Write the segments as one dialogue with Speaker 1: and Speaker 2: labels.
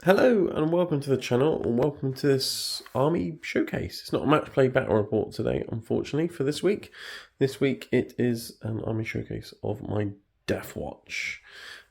Speaker 1: Hello and welcome to the channel and welcome to this army showcase. It's not a match play battle report today, unfortunately, for this week. This week it is an army showcase of my Deathwatch.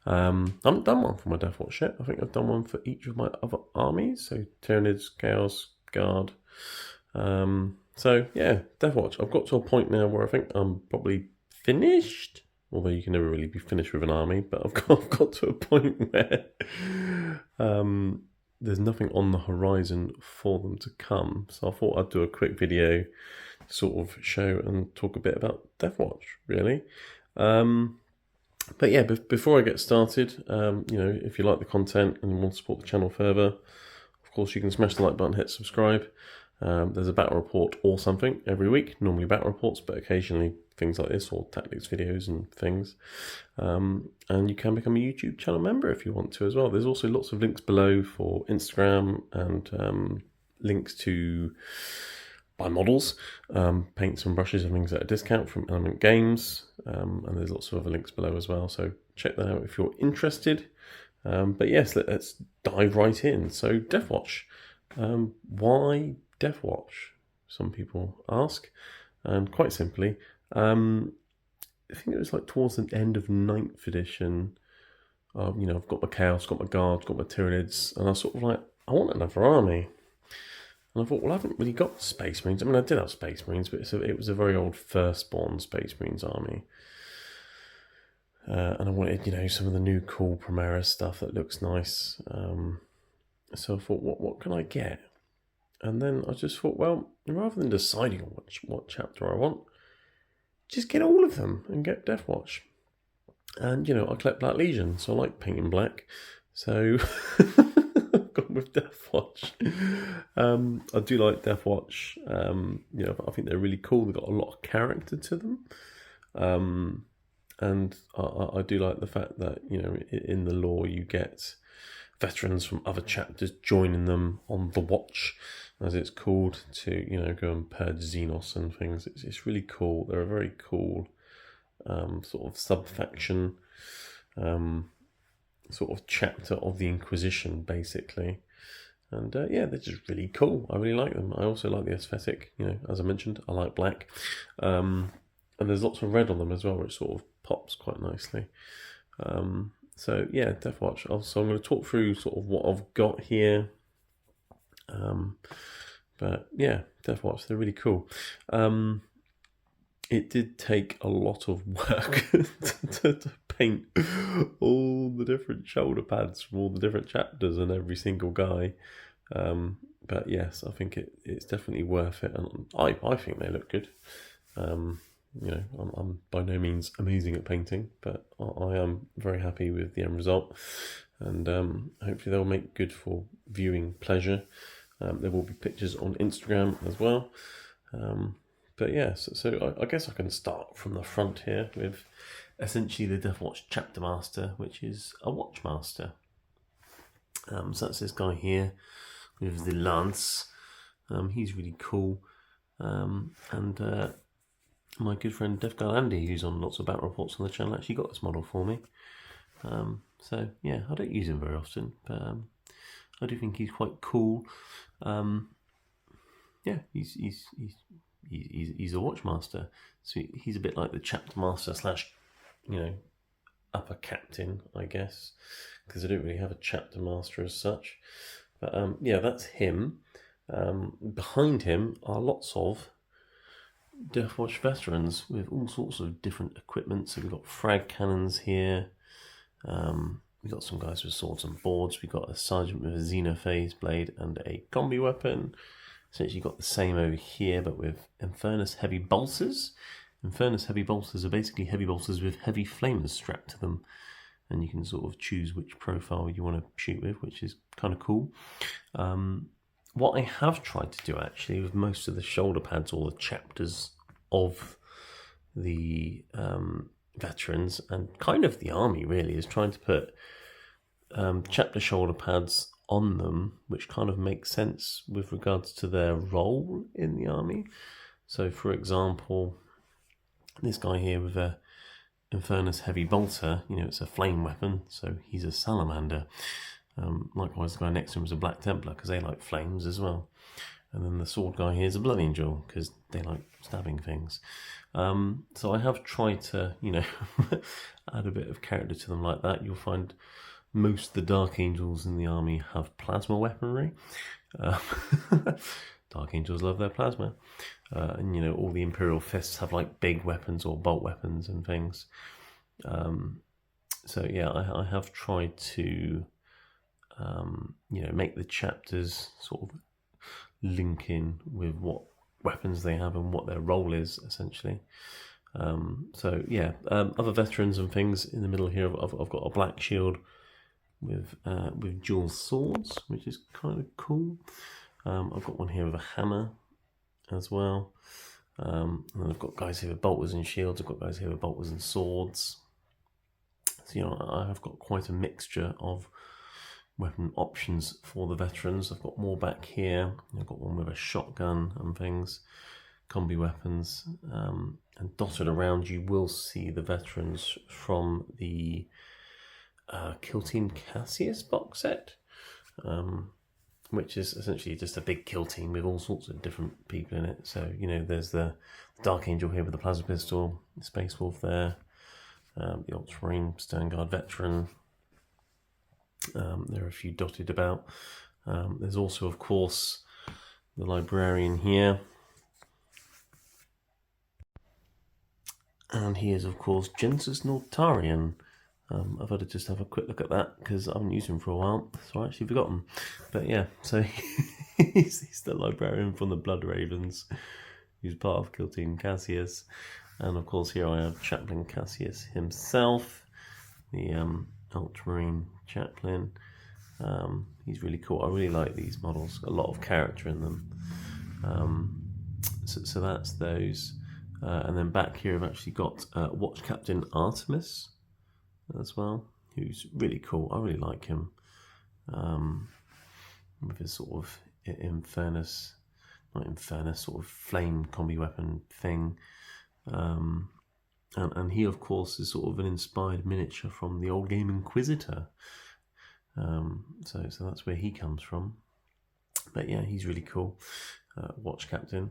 Speaker 1: I haven't done one for my Deathwatch yet. I think I've done one for each of my other armies. So Terminators, Chaos, Guard. So yeah, Deathwatch. I've got to a point now where I think I'm probably finished. Although you can never really be finished with an army, but I've got to a point where there's nothing on the horizon for them to come. So I thought I'd do a quick video to sort of show and talk a bit about Deathwatch, really. But yeah, before I get started, if you like the content and you want to support the channel further, of course you can smash the like button, hit subscribe. There's a battle report or something every week, normally battle reports, but occasionally things like this or tactics videos and things. And you can become a YouTube channel member if you want to as well. There's also lots of links below for Instagram and links to buy models, paints and brushes and things at a discount from Element Games. And there's lots of other links below as well. So check that out if you're interested. But yes, let's dive right in. So Deathwatch. Why Deathwatch? Some people ask. And quite simply, I think it was like towards the end of 9th edition. I've got my Chaos, got my Guard, got my Tyranids, and I was sort of like, I want another army. And I thought, well, I haven't really got Space Marines. I mean, I did have Space Marines, but it was a very old Firstborn Space Marines army. And I wanted, some of the new cool Primaris stuff that looks nice. So I thought, what can I get? And then I just thought, well, rather than deciding on what chapter I want, just get all of them and get Deathwatch. And, I collect Black Legion, so I like painting black. So I've gone with Deathwatch. I do like Deathwatch. I think they're really cool. They've got a lot of character to them. And I do like the fact that, in the lore you get veterans from other chapters joining them on the watch, as it's called, to go and purge Xenos and things. It's really cool. They're a very cool sort of sub-faction, sort of chapter of the Inquisition, basically. And yeah, they're just really cool. I really like them. I also like the aesthetic. As I mentioned, I like black, and there's lots of red on them as well, which sort of pops quite nicely. So yeah, Deathwatch. So I'm going to talk through sort of what I've got here. But yeah, Deathwatch, they're really cool. It did take a lot of work to paint all the different shoulder pads from all the different chapters and every single guy. But yes, I think it's definitely worth it, and I think they look good. I'm by no means amazing at painting, but I am very happy with the end result, and hopefully they'll make good for viewing pleasure. There will be pictures on Instagram as well. But yeah, so I guess I can start from the front here with essentially the Deathwatch Chapter Master, which is a Watchmaster. So that's this guy here with the lance. He's really cool. And my good friend Deathguard Andy, who's on lots of battle reports on the channel, actually got this model for me. So yeah, I don't use him very often, but I do think he's quite cool. Yeah, he's a Watchmaster, so he's a bit like the Chapter Master / upper captain, I guess, because I don't really have a Chapter Master as such. But yeah, that's him. Behind him are lots of Deathwatch veterans with all sorts of different equipment. So we've got frag cannons here. We've got some guys with swords and boards. We've got a sergeant with a Xenophase blade and a combi weapon. Essentially got the same over here, but with Infernus heavy bolsters. Infernus heavy bolsters are basically heavy bolsters with heavy flamers strapped to them. And you can sort of choose which profile you want to shoot with, which is kind of cool. What I have tried to do actually with most of the shoulder pads or the chapters of the veterans and kind of the army really is trying to put chapter shoulder pads on them, which kind of makes sense with regards to their role in the army. So for example, this guy here with a Infernus heavy bolter, it's a flame weapon, so he's a salamander. Likewise, the guy next to him is a Black Templar because they like flames as well. And then the sword guy here is a Blood Angel because they like stabbing things. So I have tried to, add a bit of character to them like that. You'll find most of the Dark Angels in the army have plasma weaponry. Dark Angels love their plasma. And, all the Imperial Fists have like big weapons or bolt weapons and things. So yeah, I have tried to, make the chapters sort of link in with what weapons they have and what their role is, essentially. So yeah, other veterans and things in the middle here. I've got a black shield with dual swords, which is kind of cool. I've got one here with a hammer as well. And then I've got guys here with bolters and shields. I've got guys here with bolters and swords. So I have got quite a mixture of weapon options for the veterans. I've got more back here. I've got one with a shotgun and things, combi weapons, and dotted around you will see the veterans from the Kill Team Cassius box set, which is essentially just a big kill team with all sorts of different people in it. So there's the Dark Angel here with the plasma pistol, the Space Wolf there, the Ultramarine Vanguard Veteran. There are a few dotted about. There's also, of course, the Librarian here. And he is, of course, Gensus Nortarian. I've had to just have a quick look at that because I haven't used him for a while, so I actually forgot him. But yeah, so he's the Librarian from the Blood Ravens, who's part of Kill Team Cassius. And of course, here I have Chaplain Cassius himself, the Ultramarine Chaplain. He's really cool. I really like these models. A lot of character in them. So that's those. And then back here I've actually got Watch Captain Artemis as well, who's really cool. I really like him. With his sort of sort of flame combi weapon thing. And he, of course, is sort of an inspired miniature from the old game Inquisitor. So that's where he comes from. But yeah, he's really cool. Watch Captain.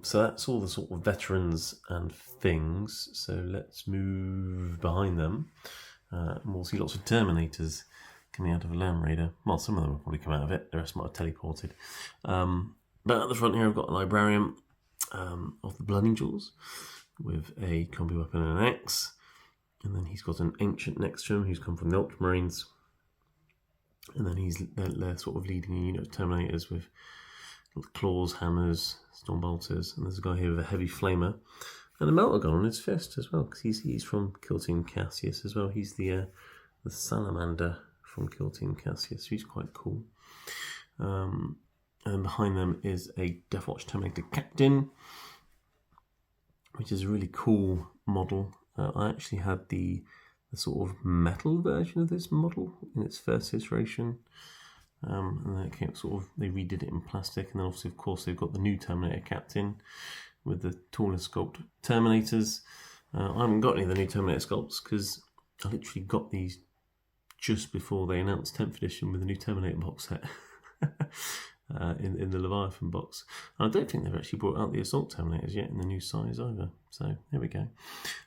Speaker 1: So that's all the sort of veterans and things. So let's move behind them. And we'll see lots of Terminators coming out of a Land Raider. Well, some of them will probably come out of it. The rest might have teleported. But at the front here, I've got a Librarian of the Blood Angels with a combi weapon and an axe. And then he's got an Ancient next to him who's come from the Ultramarines. And then they're sort of leading a unit of Terminators with claws, hammers, stormbolters, and there's a guy here with a heavy flamer and a melter gun on his fist as well, because he's from Kill Team Cassius as well. He's the salamander from Kill Team Cassius, so he's quite cool. And behind them is a Deathwatch Terminator Captain, which is a really cool model. I actually had the sort of metal version of this model in its first iteration. And then it came they redid it in plastic, and then obviously, of course, they've got the new Terminator Captain with the taller sculpt Terminators. I haven't got any of the new Terminator sculpts because I literally got these just before they announced 10th edition with the new Terminator box set in the Leviathan box. And I don't think they've actually brought out the Assault Terminators yet in the new size either. So there we go.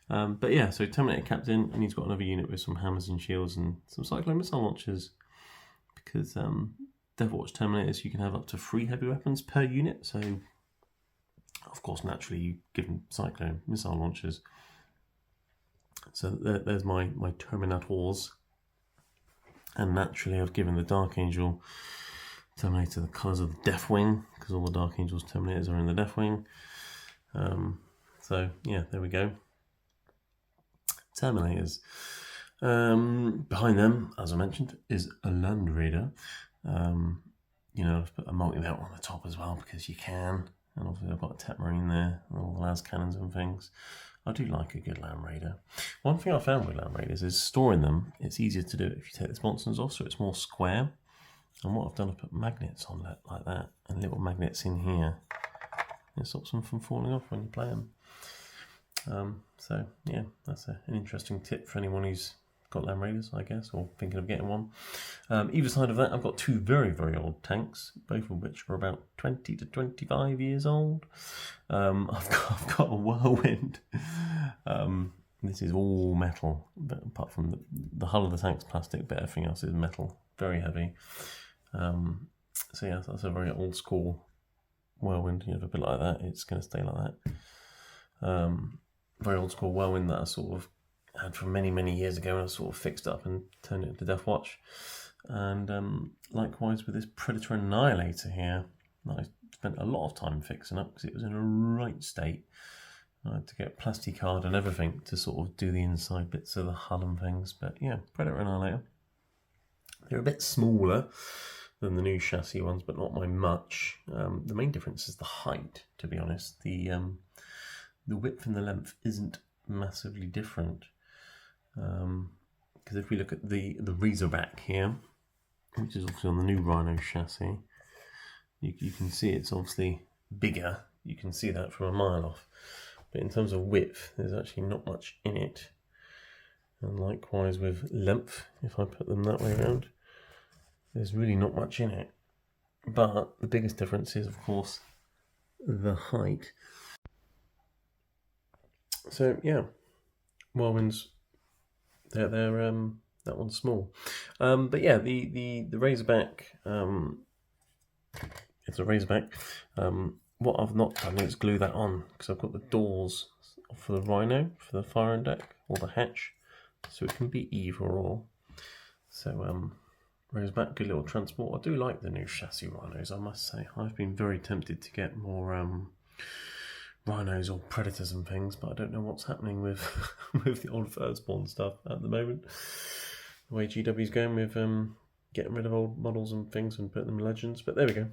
Speaker 1: But yeah, so Terminator Captain, and he's got another unit with some hammers and shields and some cyclone missile launchers. Because Deathwatch Terminators, you can have up to 3 heavy weapons per unit. So, of course, naturally, you give them cyclone missile launchers. So there's my Terminators. And naturally, I've given the Dark Angel Terminator the colours of the Deathwing, because all the Dark Angel's Terminators are in the Deathwing. So, yeah, there we go. Terminators. Behind them, as I mentioned, is a Land Raider. I've put a multi-mount on the top as well because you can. And obviously I've got a Tet Marine there, and all the las cannons and things. I do like a good Land Raider. One thing I found with Land Raiders is storing them, it's easier to do it if you take the sponsons off, so it's more square. And what I've done, I've put magnets on that like that, and little magnets in here. It stops them from falling off when you play them. So yeah, that's an interesting tip for anyone who's got Land Raiders, I guess, or thinking of getting one. Either side of that, I've got two very, very old tanks, both of which are about 20 to 25 years old. I've got a Whirlwind. This is all metal, but apart from the hull of the tank's plastic, but everything else is metal, very heavy. So yeah, that's a very old school Whirlwind. You have a bit like that, it's going to stay like that. Very old school Whirlwind that I sort of had from many, many years ago, and I sort of fixed up and turned it into Deathwatch. And likewise with this Predator Annihilator here, I spent a lot of time fixing up because it was in a right state. I had to get plastic card and everything to sort of do the inside bits of the hull and things. But yeah, Predator Annihilator. They're a bit smaller than the new chassis ones, but not by much. The main difference is the height, to be honest. The width and the length isn't massively different. Because if we look at the Razorback here, which is obviously on the new Rhino chassis, you can see it's obviously bigger. You can see that from a mile off. But in terms of width, there's actually not much in it. And likewise with length, if I put them that way around, there's really not much in it. But the biggest difference is, of course, the height. So yeah, Whirlwinds, they're that one's small. But yeah, the Razorback, it's a Razorback. What I've not done is glue that on, because I've got the doors for the Rhino, for the firing deck, or the hatch, so it can be either or. So Razorback, good little transport. I do like the new chassis Rhinos, I must say. I've been very tempted to get more Rhinos or Predators and things, but I don't know what's happening with with the old Firstborn stuff at the moment. The way GW's going with getting rid of old models and things and putting them in Legends, but there we go.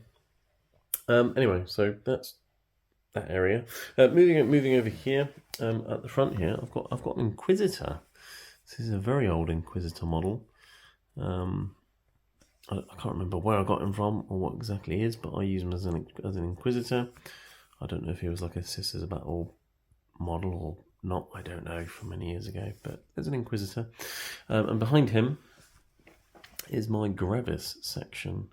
Speaker 1: Anyway, so that's that area. Moving over here, at the front here, I've got an Inquisitor. This is a very old Inquisitor model. I can't remember where I got him from or what exactly he is, but I use him as an Inquisitor. I don't know if he was like a Sisters of Battle model or not. I don't know, from many years ago, but there's an Inquisitor. And behind him is my Gravis section.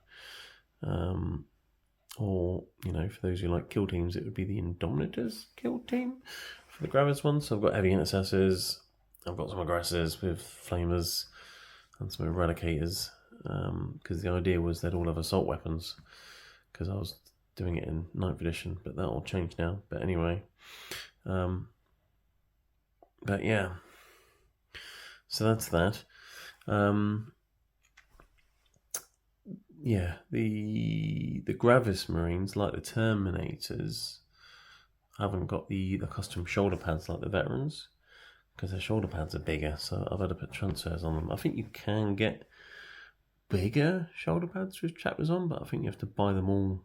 Speaker 1: Or, you know, for those who like kill teams, it would be the Indominators kill team for the Gravis one. So I've got heavy intercessors, I've got some aggressors with flamers and some eradicators, because the idea was they'd all have assault weapons, because I was doing it in 9th edition, but that all changed now. But anyway, but yeah, so that's that. Yeah, the Gravis Marines, like the Terminators, haven't got the custom shoulder pads like the Veterans, because their shoulder pads are bigger, so I've had to put transfers on them. I think you can get bigger shoulder pads with chapters on, but I think you have to buy them all.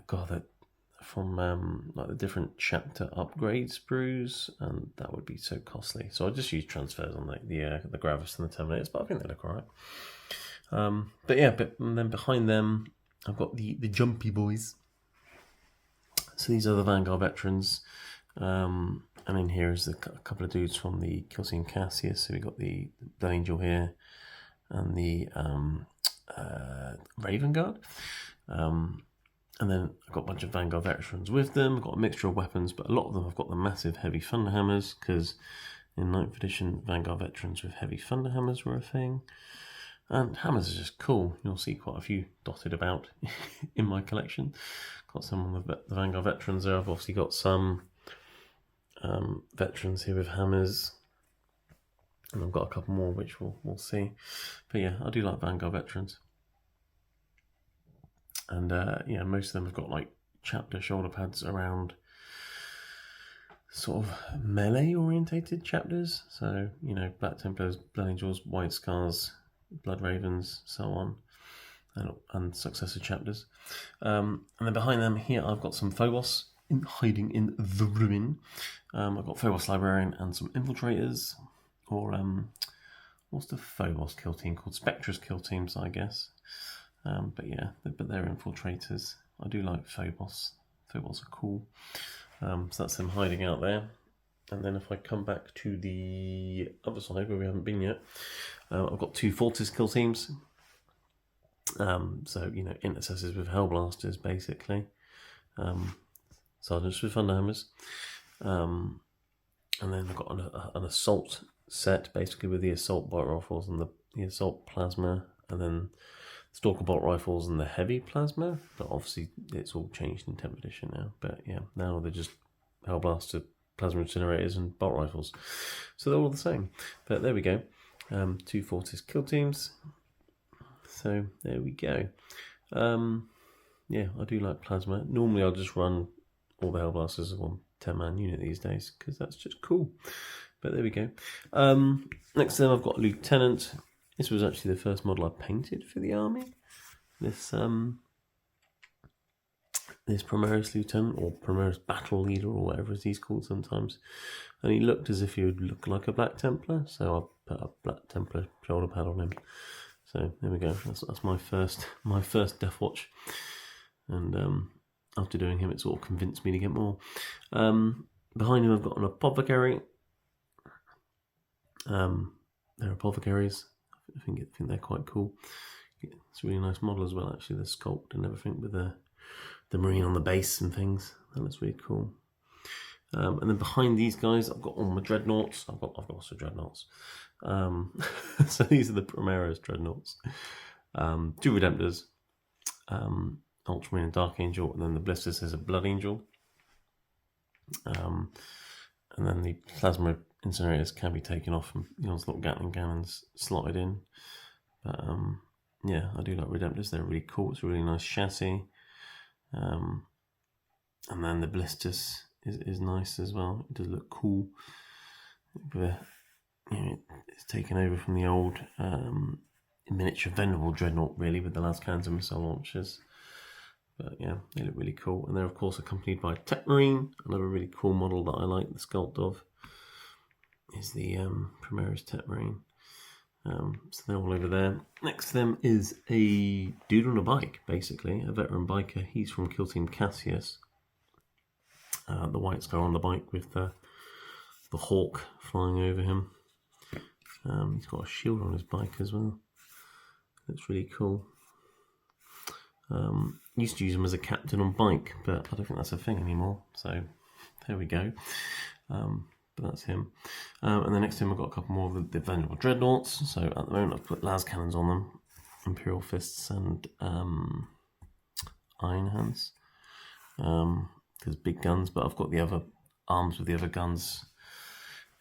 Speaker 1: God, they're from like the different chapter upgrade sprues, and that would be so costly. So I just use transfers on the Gravis and the Terminators, but I think they look alright. But yeah, and then behind them, I've got the Jumpy Boys. So these are the Vanguard Veterans. And in here is a couple of dudes from the Kill Team Cassius. So we've got the Blood Angel here and the Raven Guard. And then I've got a bunch of Vanguard Veterans with them. I've got a mixture of weapons, but a lot of them have got the massive heavy Thunderhammers, because in 9th edition, Vanguard Veterans with heavy Thunderhammers were a thing. And hammers are just cool. You'll see quite a few dotted about in my collection. Got some of the Vanguard Veterans there. I've obviously got some veterans here with hammers. And I've got a couple more, which we'll see. But yeah, I do like Vanguard Veterans. And yeah, most of them have got like chapter shoulder pads around sort of melee orientated chapters. So, you know, Black Templars, Blood Angels, White Scars, Blood Ravens, so on, and successor chapters. And then behind them here, I've got some Phobos hiding in the ruin. I've got Phobos Librarian and some Infiltrators, or what's the Phobos kill team called? Spectre's kill teams, I guess. But yeah, but they're Infiltrators. I do like Phobos. Phobos are cool. So that's them hiding out there. And then if I come back to the other side where we haven't been yet, I've got 2 Fortis Kill Teams. So, you know, intercessors with Hellblasters, basically. Sergeants with Thunderhammers. And then I've got an assault set, basically, with the assault bolt rifles and the assault plasma, and then stalker bolt rifles and the heavy plasma. But obviously, it's all changed in 10th edition now. But yeah, now they're just Hellblaster, plasma incinerators, and bolt rifles. So they're all the same. But there we go. 2 Fortis Kill Teams. So there we go. Yeah, I do like plasma. Normally I'll just run all the Hellblasters as one 10-man unit these days, because that's just cool. But there we go. Next to them I've got Lieutenant. This was actually the first model I painted for the army. This Primaris Lieutenant, or Primaris Battle Leader, or whatever he's called sometimes. And he looked as if he would look like a Black Templar, so I put a Black Templar shoulder pad on him. So there we go. That's my first Deathwatch, and after doing him, it sort of convinced me to get more. Behind him, I've got an Apothecary. They're Apothecaries. I think they're quite cool. It's a really nice model as well, actually. The sculpt and everything with the marine on the base and things. That looks really cool. And then behind these guys, I've got all my Dreadnoughts. I've got lots of Dreadnoughts. So these are the Primaris Dreadnoughts. 2 Redemptors, Ultramarine and Dark Angel, and then the Blisters is a Blood Angel. And then the Plasma Incinerators can be taken off and Onslaught Gatling cannons slotted in. But yeah, I do like Redemptors. They're really cool. It's a really nice chassis. And then the Blisters is nice as well. It does look cool. It's taken over from the old miniature Venerable Dreadnought, really, with the lascans and missile launchers. But yeah, they look really cool. And they're, of course, accompanied by Tech Marine. Another really cool model that I like the sculpt of is the Primaris Tech Marine. So they're all over there. Next to them is a dude on a bike, basically, a veteran biker. He's from Kill Team Cassius. The white scar on the bike with the hawk flying over him. He's got a shield on his bike as well. That's really cool. Used to use him as a captain on bike, but I don't think that's a thing anymore. So there we go. But that's him. And then next to him I've got a couple more of the Vanguard Dreadnoughts. So at the moment I've put las cannons on them, Imperial Fists and Iron Hands. There's big guns, but I've got the other arms with the other guns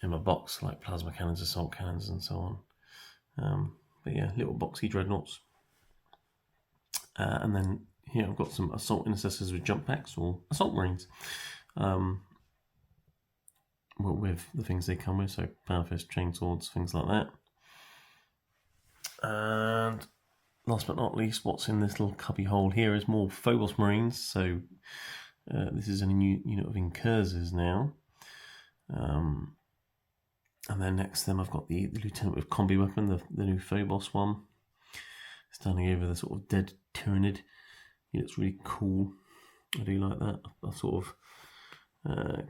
Speaker 1: in my box, like plasma cannons, assault cannons, and so on. But yeah, little boxy Dreadnoughts. And then here I've got some assault intercessors with jump packs, or assault marines. With the things they come with, so power fist, chain swords, things like that. And last but not least, what's in this little cubby hole here is more Phobos Marines. So this is a new unit of Incursors now. And then next to them I've got the Lieutenant with Combi Weapon, the new Phobos one. Standing over the sort of dead Tyranid. It's really cool. I do like that. I sort of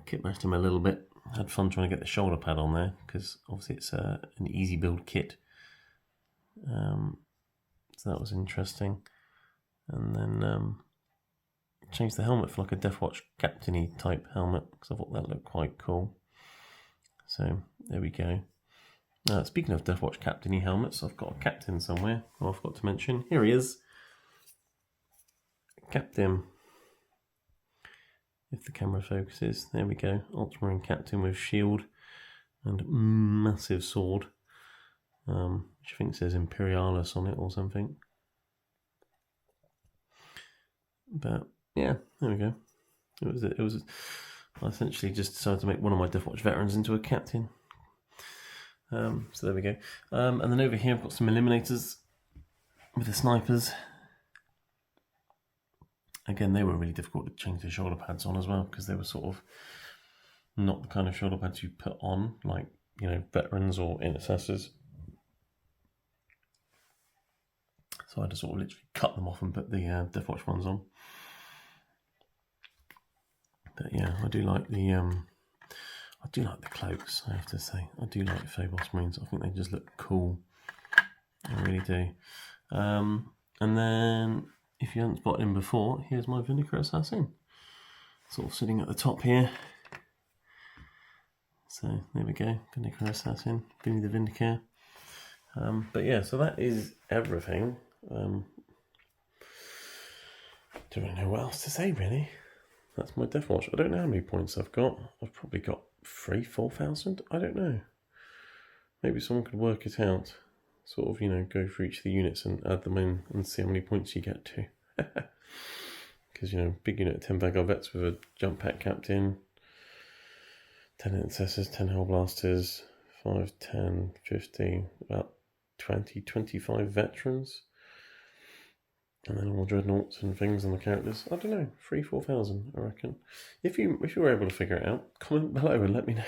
Speaker 1: kit bashed him a little bit. Had fun trying to get the shoulder pad on there, because obviously it's an easy build kit. So that was interesting. And then changed the helmet for like a Deathwatch captain-y type helmet, because I thought that looked quite cool. So there we go. Speaking of Deathwatch captain-y helmets, I've got a captain somewhere who I forgot to mention. Here he is. Captain. If the camera focuses, there we go. Ultramarine captain with shield and massive sword, which I think says Imperialis on it or something. But yeah, there we go. It was. I essentially just decided to make one of my Deathwatch veterans into a captain. So there we go. And then over here I've got some Eliminators with the snipers. Again, they were really difficult to change the shoulder pads on as well, because they were sort of not the kind of shoulder pads you put on, like, veterans or intercessors. So I had to sort of literally cut them off and put the Deathwatch ones on. But yeah, I do like the cloaks, I have to say. I do like Phobos Marines. I think they just look cool. I really do. And then, if you haven't spotted him before, here's my Vinegar Assassin. Sort of sitting at the top here. So there we go, Vinegar Assassin, Vinny the Vindicator. But yeah, so that is everything. Don't really know what else to say, really. That's my Deathwatch. I don't know how many points I've got. I've probably got 3,000-4,000. I don't know. Maybe someone could work it out. Sort of, go for each of the units and add them in and see how many points you get to. Because, big unit of 10 Vanguard Vets with a jump pack captain, 10 Intercessors, 10 Hellblasters, 5, 10, 15, about 20, 25 Veterans. And then all Dreadnoughts and things on the characters. I don't know, 3,000-4,000, I reckon. If you were able to figure it out, comment below and let me know.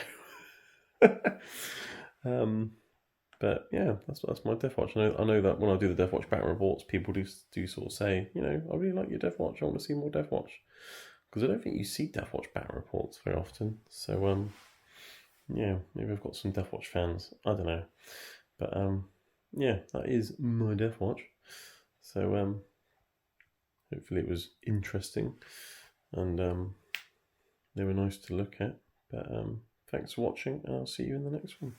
Speaker 1: But yeah, that's my Deathwatch. I know that when I do the Deathwatch battle reports, people do sort of say, I really like your Deathwatch. I want to see more Deathwatch, because I don't think you see Deathwatch battle reports very often. So yeah, maybe I've got some Deathwatch fans. I don't know, but yeah, that is my Deathwatch. So hopefully it was interesting and they were nice to look at. But thanks for watching, and I'll see you in the next one.